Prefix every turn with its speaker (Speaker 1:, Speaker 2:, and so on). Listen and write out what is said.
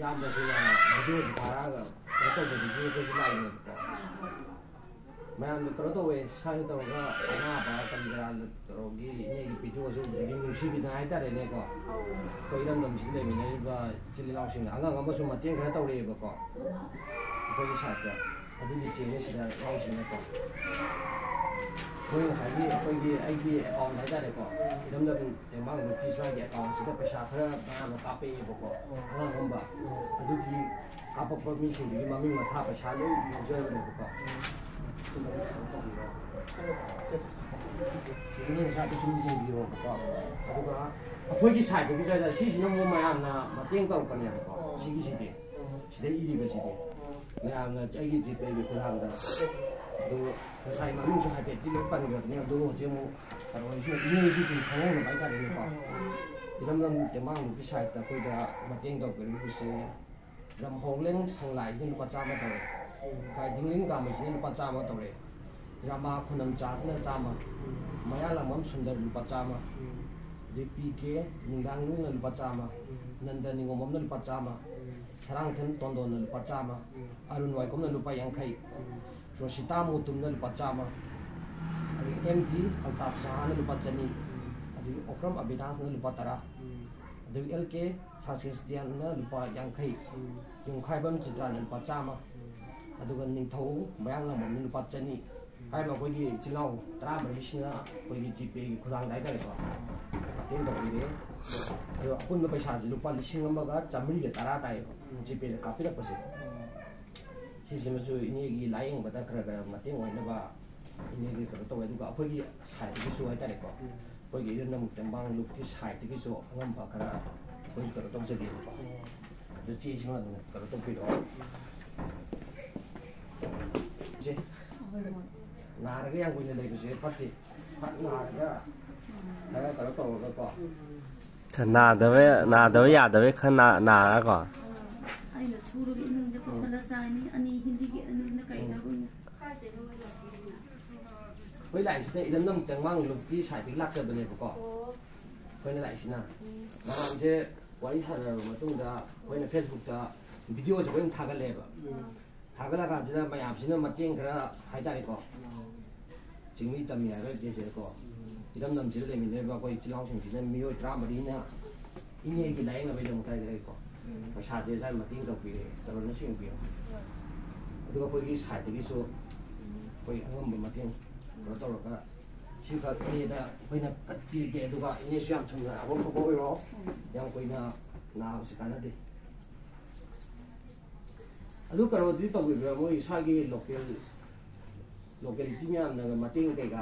Speaker 1: ꯌꯥꯝꯕꯁꯤꯅ video ꯊꯥꯔꯛꯑꯒ ꯀꯩꯅꯣ ꯇꯧꯕ ꯚꯤꯗꯤꯑꯣꯗꯁꯨ ꯂꯥꯛꯏꯅꯦꯕꯀꯣ ꯃꯌꯥꯝꯅ ꯀꯩꯅꯣ ꯇꯧꯋꯦ ꯁꯨꯃꯥꯏꯅ ꯇꯧꯔꯒ ꯑꯅꯥꯕ ꯀꯔꯤ ꯀꯔꯥ ꯇꯧꯔꯒꯤ ꯏꯅꯦꯒꯤ ꯚꯤꯗꯤꯑꯣꯁꯨ ꯑꯗꯒꯤ ꯅꯨꯡꯁꯤꯕꯤꯗꯅ ꯍꯥꯏꯇꯥꯔꯦꯅꯦꯀꯣ ꯑꯩꯈꯣꯏ ꯏꯔꯝꯗꯝꯁꯤꯗ ꯂꯩꯃꯤꯟꯅꯔꯤꯕ ꯏꯆꯤꯜ ꯏꯅꯥꯎꯁꯤꯡꯅ ꯑꯉꯥꯡ ꯑꯃꯁꯨ ꯃꯇꯦꯡ ꯈꯔ ꯇꯧꯔꯛꯑꯦꯕꯀꯣ ꯑꯩꯈꯣꯏꯒꯤ ꯁꯥꯏꯠꯇ ꯑꯗꯨꯒꯤ ꯆꯦꯡꯅ ꯁꯤꯗ ꯌꯥꯎꯁꯤꯅꯀꯣ ꯑꯩꯈꯣꯏ ꯉꯁꯥꯏꯒꯤ ꯑꯩꯈꯣꯏꯒꯤ ꯑꯩꯒꯤ ꯑꯦꯀꯥꯎꯟ ꯍꯥꯏꯇꯥꯔꯦꯀꯣ ꯏꯔꯝꯗꯝ ꯇꯦꯡꯕꯥꯡ ꯅꯨꯄꯤ ꯁ꯭ꯋꯥꯏꯒꯤ ꯑꯦꯀꯥꯎꯟꯁꯤꯗ ꯄꯩꯁꯥ ꯈꯔ ꯃꯌꯥꯝꯅ ꯀꯥꯞꯄꯛꯑꯦꯕꯀꯣ ꯑꯉꯥꯡ ꯑꯃ ꯑꯗꯨꯒꯤ ꯀꯥꯞꯄꯛꯄ ꯃꯤꯁꯤꯡꯗꯨꯒꯤ ꯃꯃꯤꯡ ꯃꯊꯥ ꯄꯩꯁꯥ ꯂꯣꯏ ꯌꯥꯎꯖꯕꯅꯦꯕꯀꯣ ꯉꯁꯥꯏꯗ ꯁꯨꯝ ꯌꯦꯡꯕꯤꯔꯣꯕꯀꯣ ꯑꯗꯨꯒ ꯑꯩꯈꯣꯏꯒꯤ ꯁꯥꯏꯠꯇꯒꯤ ꯁꯤꯁꯤꯅ ꯑꯃꯨꯛ ꯃꯌꯥꯝꯅ ꯃꯇꯦꯡ ꯇꯧꯔꯛꯄꯅꯦꯕꯀꯣ ꯁꯤꯒꯤꯁꯤꯗꯤ ꯁꯤꯗ ꯏꯔꯤꯕꯁꯤꯗꯤ ꯃꯌꯥꯝꯅ ꯑꯩꯒꯤ ꯖꯤꯄꯦꯒꯤ ꯈꯨꯠꯊꯥꯡꯗ ꯑꯗꯨ ꯉꯁꯥꯏ ꯃꯃꯤꯡꯁꯨ ꯍꯥꯏꯐꯦꯠꯇꯤ ꯂꯣꯏ ꯄꯟꯈ꯭ꯔꯕꯅꯤ ꯑꯗꯨ ꯍꯧꯖꯤꯛ ꯑꯃꯨꯛ ꯀꯩꯅꯣꯁꯨ ꯏꯅꯦꯁꯨ ꯁꯨꯝ ꯈꯪꯍꯧꯅꯕ ꯍꯥꯏꯇꯥꯔꯦꯅꯦꯀꯣ ꯏꯔꯝꯗꯝ ꯇꯦꯡꯕꯥꯡ ꯅꯨꯄꯤ ꯁꯥꯏꯠꯇ ꯑꯩꯈꯣꯏꯗ ꯃꯇꯦꯡ ꯇꯧꯕꯤꯔꯤꯕꯁꯤ ꯔꯝꯍꯧꯂꯦꯟ ꯁꯪꯂꯥꯏꯁꯤꯅ ꯂꯨꯄꯥ 100 ꯇꯧꯔꯦ ꯀꯥꯏꯗꯤꯡꯂꯤꯡ ꯀꯥꯃꯩꯁꯤꯅ ꯂꯨꯄꯥ 100 ꯇꯧꯔꯦ ꯔꯥꯃꯥ ꯈꯨꯅꯝ ꯆꯥꯁꯤꯅ 100 ꯃꯌꯥꯂꯝꯕꯝ ꯁꯨꯟꯗꯔ ꯂꯨꯄꯥ 100 ꯑꯗꯩ ꯄꯤ.ꯀꯦ. ꯅꯤꯡꯗꯥꯡꯂꯨꯅ ꯂꯨꯄꯥ 100 ꯅꯟꯗ ꯅꯤꯉꯣꯝꯕꯝꯅ ꯂꯨꯄꯥ 100 ꯁꯔꯥꯡꯊꯦꯝ ꯇꯣꯟꯗꯣꯟꯅ ꯂꯨꯄꯥ 100 ꯑꯔꯨꯟ ꯋꯥꯏꯈꯣꯝꯅ ꯂꯨꯄꯥ 50 ꯔꯣꯁꯤꯇꯥ ꯃꯨꯇꯨꯝꯅ ꯂꯨꯄꯥ 100 ꯑꯗꯒꯤ M.D. ꯑꯜꯇꯥꯞ ꯁꯍꯥꯅ ꯂꯨꯄꯥ 200 ꯑꯗꯒꯤ ꯑꯣꯀ꯭ꯔꯝ ꯑꯕꯤꯅꯥꯁꯅ ꯂꯨꯄꯥ 10 ꯑꯗꯒꯤ L.K. ꯐ꯭ꯔꯥꯟꯁꯤꯁꯇꯤꯌꯥꯟꯅ ꯂꯨꯄꯥ 50 ꯌꯨꯝꯈꯥꯏꯕꯝ ꯆꯤꯇ꯭ꯔꯥꯅ ꯂꯨꯄꯥ 100 ꯑꯗꯨꯒ ꯅꯤꯡꯊꯧ ꯃꯌꯥꯡꯂꯝꯕꯝꯅ ꯂꯨꯄꯥ 200 ꯍꯥꯏꯔꯤꯕ ꯑꯩꯈꯣꯏꯒꯤ ꯏꯆꯤꯜ ꯏꯅꯥꯎ 14ꯁꯤꯅ ꯑꯩꯈꯣꯏꯒꯤ ꯖꯤꯄꯦꯒꯤ ꯈꯨꯠꯊꯥꯡꯗ ꯍꯥꯏꯇꯥꯔꯦꯀꯣ ꯃꯇꯦꯡ ꯇꯧꯕꯤꯔꯦ ꯑꯗꯣ ꯑꯄꯨꯟꯕ ꯄꯩꯁꯥꯁꯦ ꯂꯨꯄꯥ 1,110 ꯇꯥꯏꯌꯦꯕ ꯖꯤꯄꯦꯗ ꯀꯥꯞꯄꯤꯔꯛꯄꯁꯦ ꯁꯤꯁꯤꯃꯁꯨ ꯏꯅꯦꯒꯤ ꯂꯥꯏꯌꯦꯡꯕꯗ ꯈꯔ ꯃꯇꯦꯡ ꯑꯣꯏꯅꯕ ꯏꯅꯦꯒꯤ ꯀꯩꯅꯣ ꯇꯧꯋꯦ ꯑꯗꯨꯒ ꯑꯩꯈꯣꯏꯒꯤ ꯁꯥꯏꯠꯇꯒꯤꯁꯨ ꯍꯥꯏꯇꯥꯔꯦꯀꯣ ꯑꯩꯈꯣꯏꯒꯤ ꯏꯔꯝꯗꯝ ꯇꯦꯡꯕꯥꯡ ꯂꯨꯞꯀꯤ ꯁꯥꯏꯠꯇꯒꯤꯁꯨ ꯑꯉꯝꯕ ꯈꯔ ꯑꯩꯈꯣꯏ ꯀꯩꯅꯣ ꯇꯧꯖꯒꯦꯕꯀꯣ ꯑꯗꯨ ꯆꯦꯁꯤꯃ ꯑꯗꯨꯝ ꯀꯩꯅꯣ ꯇꯧꯕꯤꯔꯛꯑꯣ ꯆꯦ ꯅꯥꯔꯒ ꯌꯥꯝ ꯀꯨꯏꯅ ꯂꯩꯕꯁꯦ ꯐꯠꯇꯦ ꯐꯠ ꯅꯥꯔꯒ ꯈꯔ ꯀꯩꯅꯣ ꯇꯧꯔꯒꯀꯣ
Speaker 2: ꯅꯥꯗꯕ ꯌꯥꯗꯕꯩ ꯈꯔ ꯅꯥꯔꯒꯀꯣ
Speaker 3: ꯑꯩꯅ ꯁꯨꯔꯒ ꯏꯃꯨꯡꯗ ꯄꯨꯁꯜꯂ ꯆꯥꯏꯅꯤ ꯑꯅꯤ ꯍꯤꯟꯗꯤꯒꯤ ꯑꯅꯤꯅ ꯀꯩꯗꯧꯔꯨꯅꯤ
Speaker 1: ꯑꯩꯈꯣꯏ ꯂꯥꯛꯏꯁꯤꯅ ꯏꯔꯝꯗꯝ ꯇꯦꯡꯕꯥꯡ ꯂꯨꯞꯀꯤ ꯁꯥꯏꯠꯇꯒꯤ ꯂꯥꯛꯆꯕꯅꯦꯕꯀꯣ ꯑꯩꯈꯣꯏꯅ ꯂꯥꯛꯏꯁꯤꯅ ꯅꯍꯥꯟꯁꯦ ꯋꯥꯔꯤ ꯁꯥꯟꯅꯔꯕ ꯃꯇꯨꯡꯗ ꯑꯩꯈꯣꯏꯅ ꯐꯦꯁꯕꯨꯛꯇ ꯚꯤꯗꯤꯑꯣꯁꯦ ꯑꯩꯈꯣꯏꯅ ꯊꯥꯒꯠꯂꯛꯑꯦꯕ ꯊꯥꯒꯠꯂꯀꯥꯟꯁꯤꯗ ꯃꯌꯥꯝꯁꯤꯅ ꯃꯇꯦꯡ ꯈꯔ ꯍꯥꯏꯇꯥꯔꯦꯀꯣ ꯆꯤꯡꯃꯤ ꯇꯝꯃꯤ ꯍꯥꯏꯕ ꯅꯠꯇꯦꯁꯦꯀꯣ ꯏꯔꯝꯗꯝꯁꯤꯗ ꯂꯩꯃꯤꯟꯅꯔꯤꯕ ꯑꯩꯈꯣꯏ ꯏꯆꯤꯜ ꯏꯅꯥꯎꯁꯤꯡꯁꯤꯅ ꯃꯤꯑꯣꯏ 14ꯅ ꯏꯅꯦꯒꯤ ꯂꯥꯏꯌꯦꯡꯅꯕꯒꯤꯗꯃꯛꯇ ꯍꯥꯏꯇꯥꯔꯦꯀꯣ ꯄꯩꯁꯥꯁꯦ ꯁ꯭ꯋꯥꯏ ꯃꯇꯦꯡ ꯇꯧꯕꯤꯔꯦ ꯇꯧꯔꯅ ꯁꯦꯡꯕꯤꯔꯣ ꯑꯗꯨꯒ ꯑꯩꯈꯣꯏꯒꯤ ꯁꯥꯏꯠꯇꯒꯤꯁꯨ ꯑꯩꯈꯣꯏ ꯑꯉꯝꯕ ꯃꯇꯦꯡ ꯀꯩꯅꯣ ꯇꯧꯔꯒ ꯁꯤꯈꯛ ꯏꯅꯦꯗ ꯑꯩꯈꯣꯏꯅ ꯀꯠꯄꯤꯒꯦ ꯑꯗꯨꯒ ꯏꯅꯦꯁꯨ ꯌꯥꯝ ꯊꯨꯅ ꯑꯐꯕ ꯐꯕ ꯑꯣꯏꯔꯣ ꯌꯥꯝ ꯀꯨꯏꯅ ꯅꯥꯕꯁꯤ ꯀꯥꯟꯅꯗꯦ ꯑꯗꯨ ꯀꯩꯅꯣꯗꯤ ꯇꯧꯕꯤꯕ꯭ꯔꯥ ꯃꯣꯏ ꯏꯁꯥꯒꯤ ꯂꯣꯀꯦꯂꯤꯇꯤ ꯃꯌꯥꯝꯅ ꯃꯇꯦꯡ ꯀꯩꯀꯥ